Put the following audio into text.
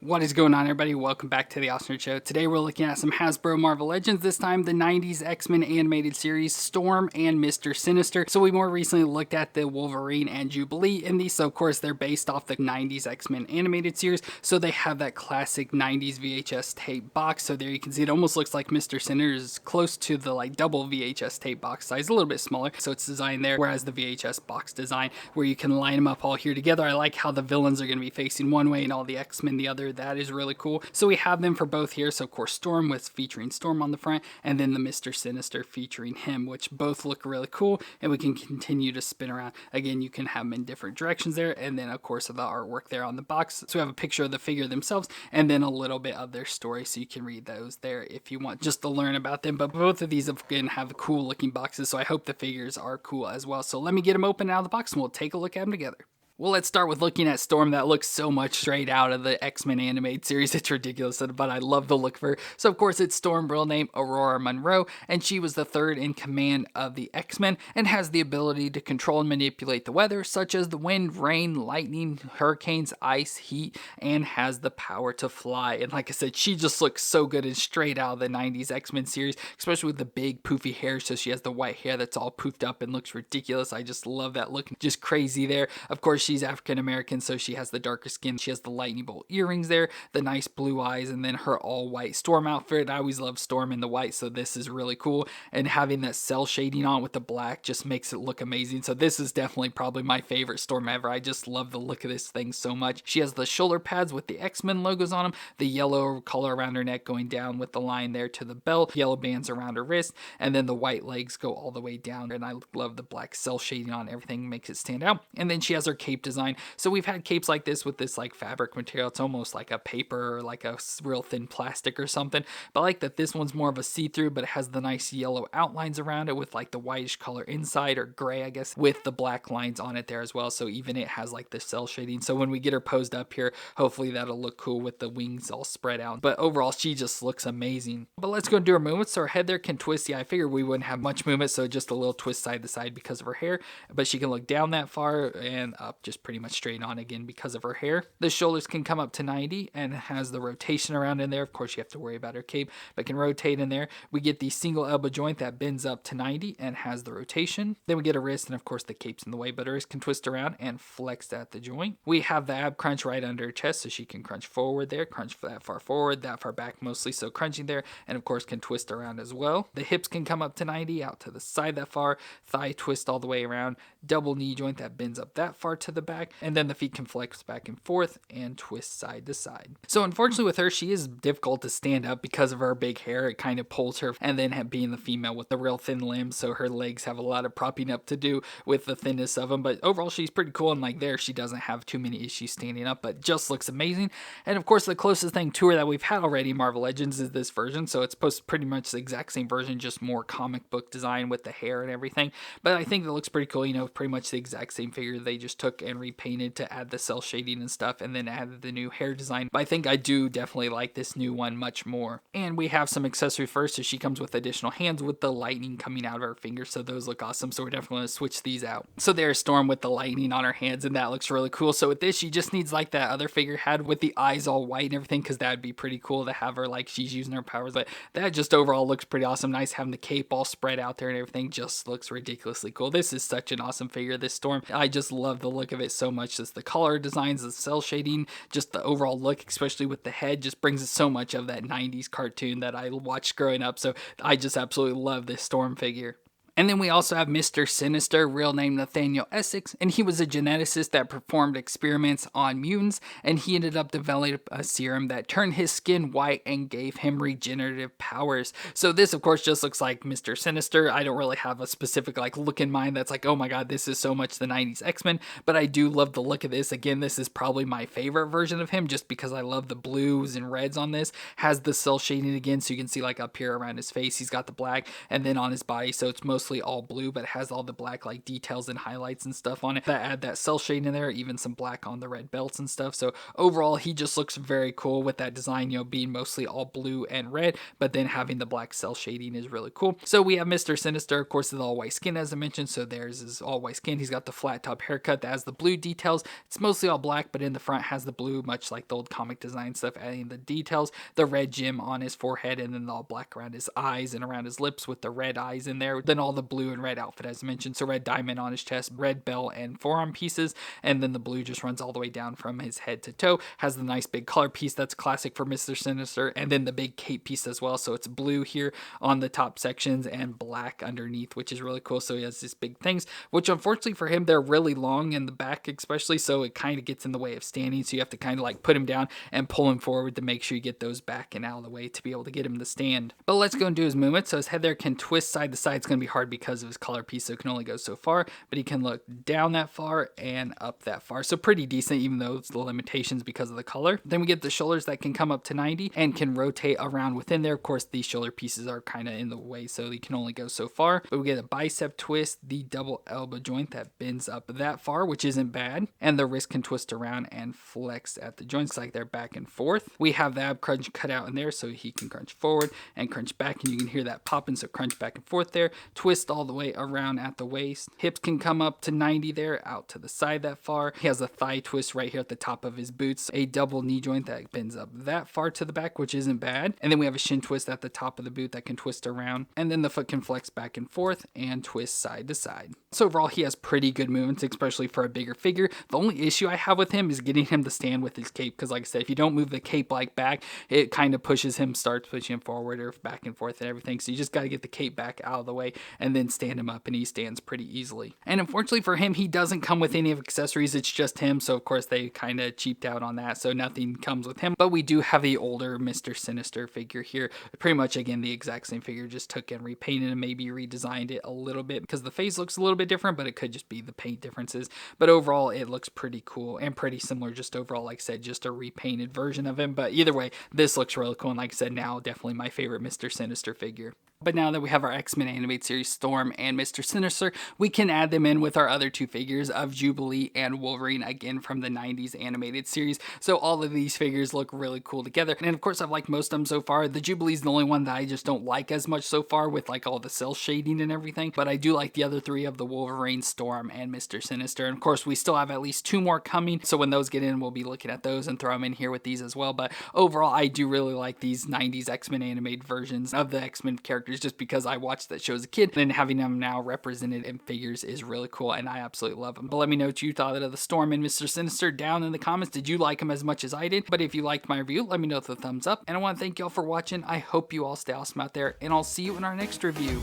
What is going on, everybody? Welcome back to the Awesome Nerd Show. Today we're looking at some Hasbro Marvel Legends, this time the 90s X-Men animated series, Storm and Mr. Sinister. So we more recently looked at the Wolverine and Jubilee in these, so of course they're based off the 90s X-Men animated series, so they have that classic 90s VHS tape box. So there you can see it almost looks like Mr. Sinister is close to the double VHS tape box size, a little bit smaller, so it's designed there, whereas the VHS box design, where you can line them up all here together. I like how the villains are going to be facing one way and all the X-Men the other. That is really cool. So we have them for both here. So of course Storm with featuring Storm on the front, and then the Mr. Sinister featuring him, which both look really cool, and we can continue to spin around. Again, you can have them in different directions there, and then of course the artwork there on the box. So we have a picture of the figure themselves, and then a little bit of their story, so you can read those there if you want just to learn about them. But both of these again have cool looking boxes, so I hope the figures are cool as well. So let me get them open out of the box and we'll take a look at them together. Well, let's start with looking at Storm. That looks so much straight out of the X-Men animated series. It's ridiculous, but I love the look of her. So, of course, it's Storm, real name Aurora Monroe, and she was the third in command of the X-Men and has the ability to control and manipulate the weather, such as the wind, rain, lightning, hurricanes, ice, heat, and has the power to fly. And like I said, she just looks so good and straight out of the 90s X-Men series, especially with the big poofy hair. So she has the white hair that's all poofed up and looks ridiculous. I just love that look. Just crazy there. Of course, she's African American, so she has the darker skin. She has the lightning bolt earrings there, the nice blue eyes, and then her all white Storm outfit. I always love Storm in the white, so this is really cool. And having that cell shading on with the black just makes it look amazing. So this is definitely probably my favorite Storm ever. I just love the look of this thing so much. She has the shoulder pads with the X-Men logos on them, the yellow color around her neck going down with the line there to the belt, yellow bands around her wrist, and then the white legs go all the way down. And I love the black cell shading on everything, makes it stand out. And then she has her cape design. So we've had capes like this with this fabric material. It's almost like a paper or like a real thin plastic or something. But I like that this one's more of a see-through, but it has the nice yellow outlines around it with the whitish color inside, or gray, I guess, with the black lines on it there as well. So even it has the cell shading. So when we get her posed up here, hopefully that'll look cool with the wings all spread out. But overall, she just looks amazing. But let's go do her movements. So her head there can twist. Yeah, I figured we wouldn't have much movement, so just a little twist side to side because of her hair. But she can look down that far and up just pretty much straight on again because of her hair. The shoulders can come up to 90 and has the rotation around in there. Of course, you have to worry about her cape, but can rotate in there. We get the single elbow joint that bends up to 90 and has the rotation. Then we get a wrist, and of course the cape's in the way, but her wrist can twist around and flex at the joint. We have the ab crunch right under her chest, so she can crunch forward there, crunch that far forward, that far back mostly, so crunching there, and of course can twist around as well. The hips can come up to 90, out to the side that far, thigh twist all the way around, double knee joint that bends up that far to the back, and then the feet can flex back and forth and twist side to side. So unfortunately with her, she is difficult to stand up because of her big hair. It kind of pulls her, and then being the female with the real thin limbs, so her legs have a lot of propping up to do with the thinness of them. But overall, she's pretty cool, and there she doesn't have too many issues standing up, but just looks amazing. And of course, the closest thing to her that we've had already in Marvel Legends is this version. So it's pretty much the exact same version, just more comic book design with the hair and everything. But I think it looks pretty cool. Pretty much the exact same figure they just took and repainted to add the cell shading and stuff, and then added the new hair design. But I think I do definitely like this new one much more. And we have some accessory first, so she comes with additional hands with the lightning coming out of her fingers, so those look awesome. So we're definitely going to switch these out. So there's Storm with the lightning on her hands, and that looks really cool. So with this, she just needs that other figure had with the eyes all white and everything, because that would be pretty cool to have her she's using her powers. But that just overall looks pretty awesome. Nice having the cape all spread out there and everything. Just looks ridiculously cool. This is such an awesome figure, this Storm. I just love the look of it so much. Just the color designs, the cell shading, just the overall look, especially with the head, just brings so much of that 90s cartoon that I watched growing up. So I just absolutely love this Storm figure. And then we also have Mr. Sinister, real name Nathaniel Essex, and he was a geneticist that performed experiments on mutants, and he ended up developing a serum that turned his skin white and gave him regenerative powers. So this, of course, just looks like Mr. Sinister. I don't really have a specific look in mind that's oh my god, this is so much the 90s X-Men, but I do love the look of this. Again, this is probably my favorite version of him, just because I love the blues and reds on this. Has the cell shading again, so you can see up here around his face, he's got the black, and then on his body, so it's mostly mostly all blue, but it has all the black like details and highlights and stuff on it that add that cell shading in there, even some black on the red belts and stuff. So overall, he just looks very cool with that design, being mostly all blue and red, but then having the black cell shading is really cool. So we have Mr. Sinister, of course, with all white skin, as I mentioned. So there's his all white skin. He's got the flat top haircut that has the blue details. It's mostly all black, but in the front has the blue, much like the old comic design stuff, adding the details. The red gem on his forehead, and then all black around his eyes and around his lips with the red eyes in there. Then all the blue and red outfit, as I mentioned. So red diamond on his chest, red belt and forearm pieces, and then the blue just runs all the way down from his head to toe. Has the nice big color piece that's classic for Mr. Sinister, and then the big cape piece as well. So it's blue here on the top sections and black underneath, which is really cool. So he has these big things, which unfortunately for him, they're really long in the back especially, so it kind of gets in the way of standing. So you have to kind of like put him down and pull him forward to make sure you get those back and out of the way to be able to get him to stand. But let's go and do his movement. So his head there can twist side to side. It's going to be hard because of his color piece, so it can only go so far, but he can look down that far and up that far. So pretty decent, even though it's the limitations because of the color. Then we get the shoulders that can come up to 90 and can rotate around within there. Of course, these shoulder pieces are kind of in the way, so you can only go so far. But we get a bicep twist, the double elbow joint that bends up that far, which isn't bad. And the wrist can twist around and flex at the joints like they're back and forth. We have the ab crunch cut out in there, so he can crunch forward and crunch back, and you can hear that popping. So crunch back and forth there, twist all the way around at the waist. Hips can come up to 90 there, out to the side that far. He has a thigh twist right here at the top of his boots, a double knee joint that bends up that far to the back, which isn't bad. And then we have a shin twist at the top of the boot that can twist around, and then the foot can flex back and forth and twist side to side. So overall, he has pretty good movements, especially for a bigger figure. The only issue I have with him is getting him to stand with his cape, because like I said, if you don't move the cape like back, it kind of pushes him, starts pushing him forward or back and forth and everything. So you just got to get the cape back out of the way and then stand him up, and he stands pretty easily. And unfortunately for him, he doesn't come with any of accessories. It's just him, so of course they kind of cheaped out on that, so nothing comes with him. But we do have the older Mr. Sinister figure here. Pretty much, again, the exact same figure, just took and repainted and maybe redesigned it a little bit because the face looks a little bit different, but it could just be the paint differences. But overall, it looks pretty cool and pretty similar, just overall, like I said, just a repainted version of him. But either way, this looks really cool, and like I said, now definitely my favorite Mr. Sinister figure. But now that we have our X-Men animated series Storm and Mr. Sinister, we can add them in with our other two figures of Jubilee and Wolverine, again from the 90s animated series. So all of these figures look really cool together. And of course, I've liked most of them so far. The Jubilee's the only one that I just don't like as much so far, with like all the cell shading and everything. But I do like the other three of the Wolverine, Storm, and Mr. Sinister. And of course, we still have at least two more coming. So when those get in, we'll be looking at those and throw them in here with these as well. But overall, I do really like these 90s X-Men animated versions of the X-Men characters, just because I watched that show as a kid, and having them now represented in figures is really cool, and I absolutely love them. But let me know what you thought of the Storm and Mr. Sinister down in the comments. Did you like them as much as I did? But if you liked my review, let me know with a thumbs up. And I want to thank y'all for watching. I hope you all stay awesome out there, and I'll see you in our next review.